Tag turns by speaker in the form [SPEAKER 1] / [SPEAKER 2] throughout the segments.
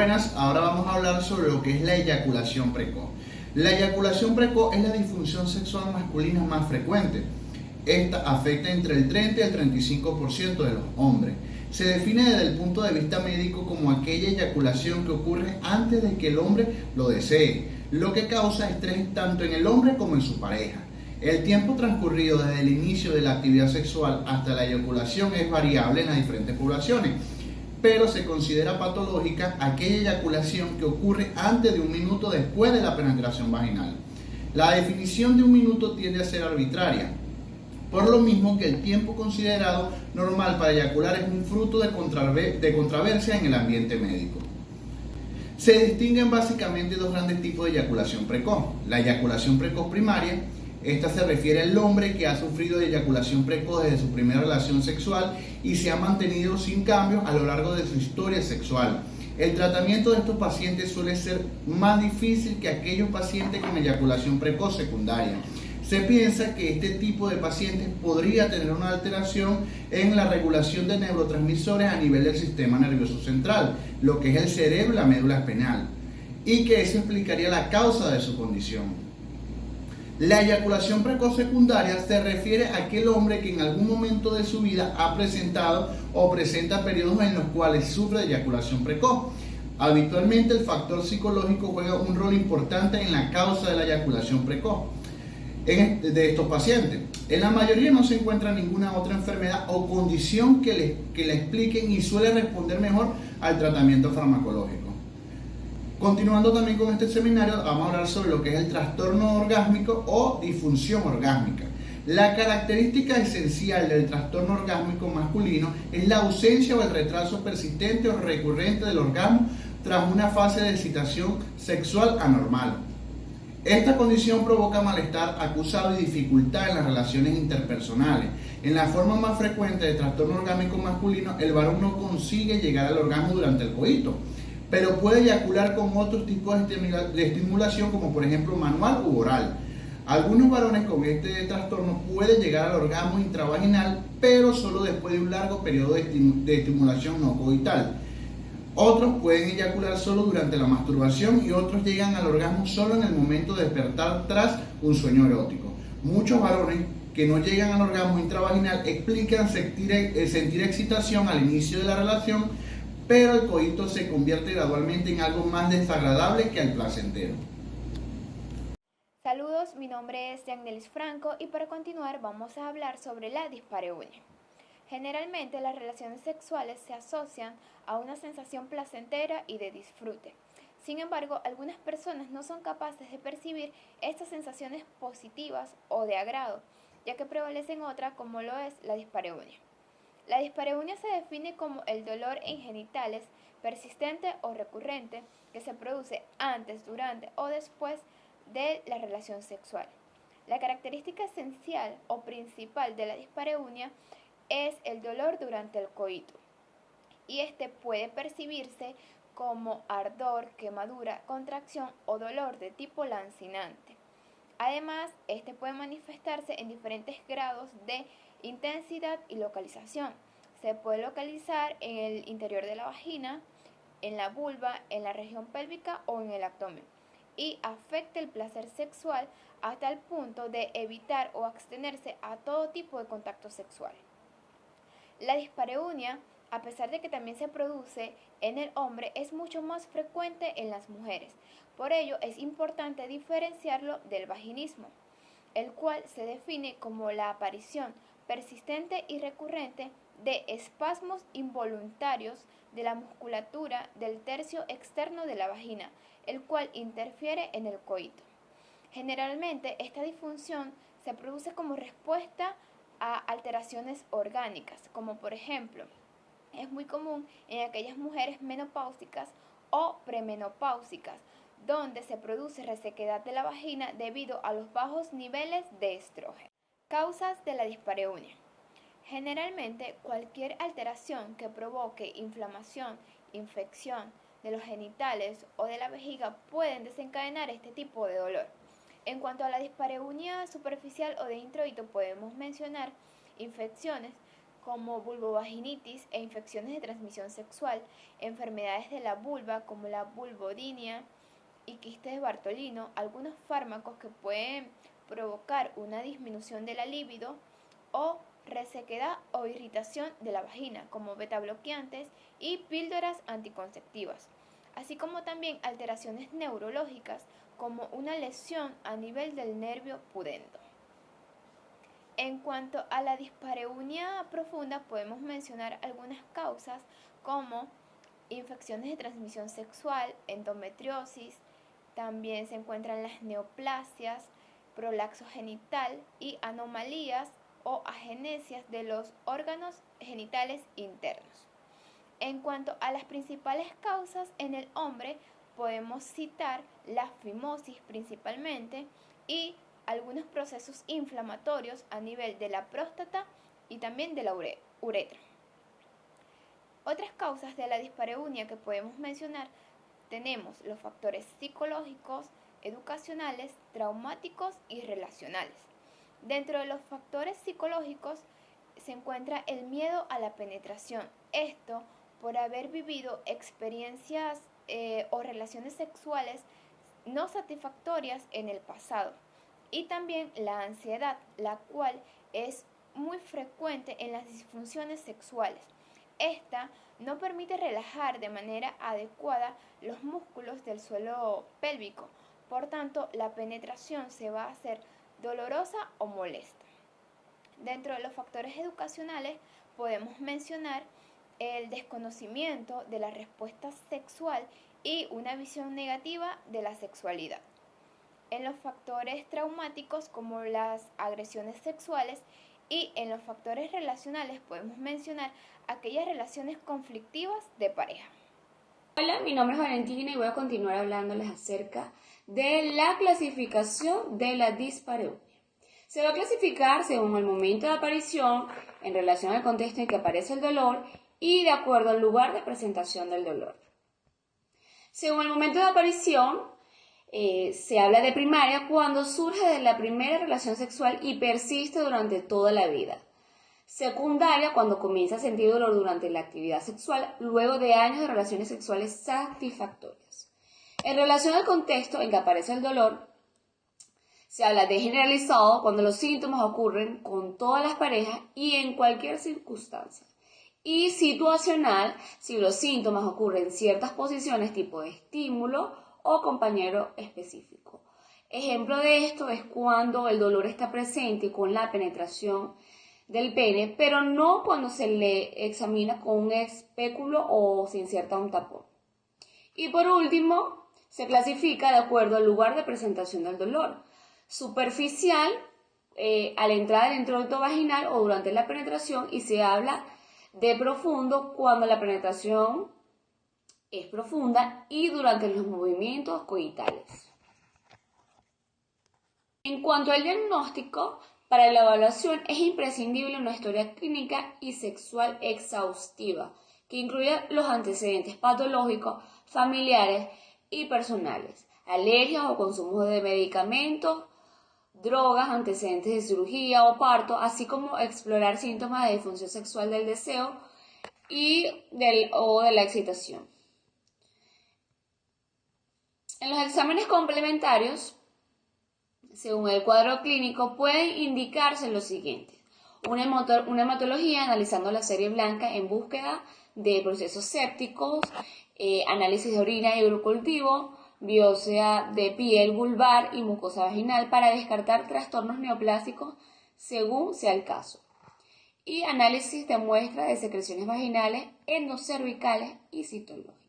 [SPEAKER 1] Buenas, ahora vamos a hablar sobre lo que es la eyaculación precoz. La eyaculación precoz es la disfunción sexual masculina más frecuente. Esta afecta entre el 30 y el 35% de los hombres. Se define desde el punto de vista médico como aquella eyaculación que ocurre antes de que el hombre lo desee, lo que causa estrés tanto en el hombre como en su pareja. El tiempo transcurrido desde el inicio de la actividad sexual hasta la eyaculación es variable en las diferentes poblaciones, pero se considera patológica aquella eyaculación que ocurre antes de un minuto después de la penetración vaginal. La definición de un minuto tiende a ser arbitraria, por lo mismo que el tiempo considerado normal para eyacular es un fruto de controversia en el ambiente médico. Se distinguen básicamente dos grandes tipos de eyaculación precoz. La eyaculación precoz primaria. Esta se refiere al hombre que ha sufrido de eyaculación precoz desde su primera relación sexual y se ha mantenido sin cambios a lo largo de su historia sexual. El tratamiento de estos pacientes suele ser más difícil que aquellos pacientes con eyaculación precoz secundaria. Se piensa que este tipo de pacientes podría tener una alteración en la regulación de neurotransmisores a nivel del sistema nervioso central, lo que es el cerebro y la médula espinal, y que eso explicaría la causa de su condición. La eyaculación precoz secundaria se refiere a aquel hombre que en algún momento de su vida ha presentado o presenta periodos en los cuales sufre de eyaculación precoz. Habitualmente el factor psicológico juega un rol importante en la causa de la eyaculación precoz de estos pacientes. En la mayoría no se encuentra ninguna otra enfermedad o condición que le expliquen y suele responder mejor al tratamiento farmacológico. Continuando también con este seminario, vamos a hablar sobre lo que es el trastorno orgásmico o disfunción orgásmica. La característica esencial del trastorno orgásmico masculino es la ausencia o el retraso persistente o recurrente del orgasmo tras una fase de excitación sexual anormal. Esta condición provoca malestar acusado y dificultad en las relaciones interpersonales. En la forma más frecuente de trastorno orgásmico masculino, el varón no consigue llegar al orgasmo durante el coito, pero puede eyacular con otros tipos de estimulación, como por ejemplo manual u oral. Algunos varones con este trastorno pueden llegar al orgasmo intravaginal, pero solo después de un largo periodo de estimulación no coital. Otros pueden eyacular solo durante la masturbación y otros llegan al orgasmo solo en el momento de despertar tras un sueño erótico. Muchos varones que no llegan al orgasmo intravaginal explican sentir excitación al inicio de la relación, pero el coito se convierte gradualmente en algo más desagradable que el placentero.
[SPEAKER 2] Saludos, mi nombre es Yagnelis Franco y para continuar vamos a hablar sobre la dispareunia. Generalmente las relaciones sexuales se asocian a una sensación placentera y de disfrute. Sin embargo, algunas personas no son capaces de percibir estas sensaciones positivas o de agrado, ya que prevalecen otras como lo es la dispareunia. La dispareunia se define como el dolor en genitales persistente o recurrente que se produce antes, durante o después de la relación sexual. La característica esencial o principal de la dispareunia es el dolor durante el coito, y este puede percibirse como ardor, quemadura, contracción o dolor de tipo lancinante. Además, este puede manifestarse en diferentes grados de intensidad y localización. Se puede localizar en el interior de la vagina, en la vulva, en la región pélvica o en el abdomen, y afecta el placer sexual hasta el punto de evitar o abstenerse a todo tipo de contacto sexual. La dispareunia, a pesar de que también se produce en el hombre, es mucho más frecuente en las mujeres. Por ello, es importante diferenciarlo del vaginismo, el cual se define como la aparición persistente y recurrente de espasmos involuntarios de la musculatura del tercio externo de la vagina, el cual interfiere en el coito. Generalmente, esta disfunción se produce como respuesta a alteraciones orgánicas, como por ejemplo, es muy común en aquellas mujeres menopáusicas o premenopáusicas, donde se produce resequedad de la vagina debido a los bajos niveles de estrógeno. Causas de la dispareunia. Generalmente, cualquier alteración que provoque inflamación, infección de los genitales o de la vejiga pueden desencadenar este tipo de dolor. En cuanto a la dispareunia superficial o de introito, podemos mencionar infecciones como vulvovaginitis e infecciones de transmisión sexual, enfermedades de la vulva como la vulvodynia y quistes de Bartolino, algunos fármacos que pueden provocar una disminución de la libido o resequedad o irritación de la vagina, como betabloqueantes y píldoras anticonceptivas, así como también alteraciones neurológicas como una lesión a nivel del nervio pudendo. En cuanto a la dispareunia profunda, podemos mencionar algunas causas como infecciones de transmisión sexual, endometriosis, también se encuentran las neoplasias, prolapso genital y anomalías o agenesias de los órganos genitales internos. En cuanto a las principales causas en el hombre, podemos citar la fimosis principalmente y algunos procesos inflamatorios a nivel de la próstata y también de la uretra. Otras causas de la dispareunia que podemos mencionar tenemos los factores psicológicos, educacionales, traumáticos y relacionales. Dentro de los factores psicológicos se encuentra el miedo a la penetración. Esto por haber vivido experiencias o relaciones sexuales no satisfactorias en el pasado. Y también la ansiedad, la cual es muy frecuente en las disfunciones sexuales. Esta no permite relajar de manera adecuada los músculos del suelo pélvico. Por tanto, la penetración se va a hacer dolorosa o molesta. Dentro de los factores educacionales podemos mencionar el desconocimiento de la respuesta sexual y una visión negativa de la sexualidad. En los factores traumáticos como las agresiones sexuales y en los factores relacionales podemos mencionar aquellas relaciones conflictivas de pareja.
[SPEAKER 3] Hola, mi nombre es Valentina y voy a continuar hablándoles acerca de la clasificación de la dispareunia. Se va a clasificar según el momento de aparición, en relación al contexto en que aparece el dolor y de acuerdo al lugar de presentación del dolor. Según el momento de aparición, se habla de primaria cuando surge de la primera relación sexual y persiste durante toda la vida. Secundaria cuando comienza a sentir dolor durante la actividad sexual luego de años de relaciones sexuales satisfactorias. En relación al contexto en que aparece el dolor, se habla de generalizado cuando los síntomas ocurren con todas las parejas y en cualquier circunstancia. Y situacional si los síntomas ocurren en ciertas posiciones tipo de estímulo o compañero específico. Ejemplo de esto es cuando el dolor está presente con la penetración del pene, pero no cuando se le examina con un espéculo o se inserta un tapón. Y por último, se clasifica de acuerdo al lugar de presentación del dolor. Superficial, a la entrada del introducto vaginal o durante la penetración, y se habla de profundo cuando la penetración es profunda y durante los movimientos coitales. En cuanto al diagnóstico, para la evaluación es imprescindible una historia clínica y sexual exhaustiva, que incluya los antecedentes patológicos, familiares y personales, alergias o consumo de medicamentos, drogas, antecedentes de cirugía o parto, así como explorar síntomas de disfunción sexual del deseo o de la excitación. En los exámenes complementarios, según el cuadro clínico, pueden indicarse lo siguiente: una hematología analizando la serie blanca en búsqueda de procesos sépticos, análisis de orina y urocultivo, biopsia de piel vulvar y mucosa vaginal para descartar trastornos neoplásicos según sea el caso, y análisis de muestras de secreciones vaginales, endocervicales y citológicos.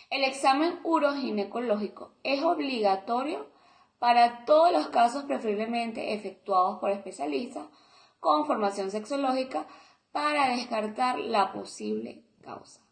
[SPEAKER 3] El examen uroginecológico es obligatorio para todos los casos, preferiblemente efectuados por especialistas con formación sexológica para descartar la posible causa.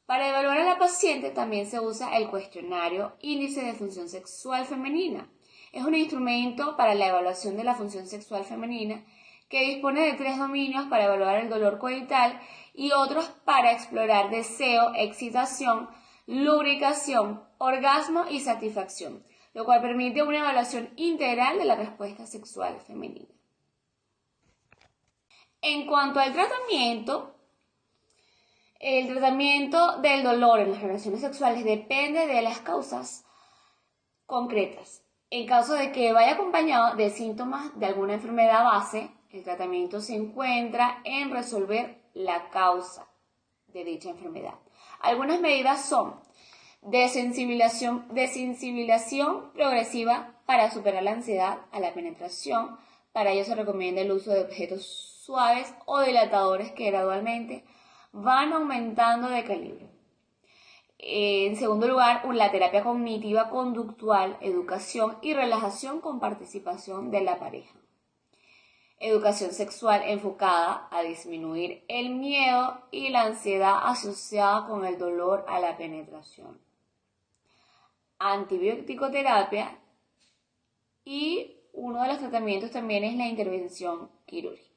[SPEAKER 3] Para evaluar a la paciente también se usa el cuestionario Índice de Función Sexual Femenina. Es un instrumento para la evaluación de la función sexual femenina que dispone de 3 dominios para evaluar el dolor coital y otros para explorar deseo, excitación, lubricación, orgasmo y satisfacción, lo cual permite una evaluación integral de la respuesta sexual femenina. En cuanto al tratamiento, el tratamiento del dolor en las relaciones sexuales depende de las causas concretas. En caso de que vaya acompañado de síntomas de alguna enfermedad base, el tratamiento se encuentra en resolver la causa de dicha enfermedad. Algunas medidas son desensibilización progresiva para superar la ansiedad a la penetración. Para ello se recomienda el uso de objetos suaves o dilatadores que gradualmente van aumentando de calibre. En segundo lugar, la terapia cognitiva conductual, educación y relajación con participación de la pareja. Educación sexual enfocada a disminuir el miedo y la ansiedad asociada con el dolor a la penetración. Antibiótico-terapia y uno de los tratamientos también es la intervención quirúrgica.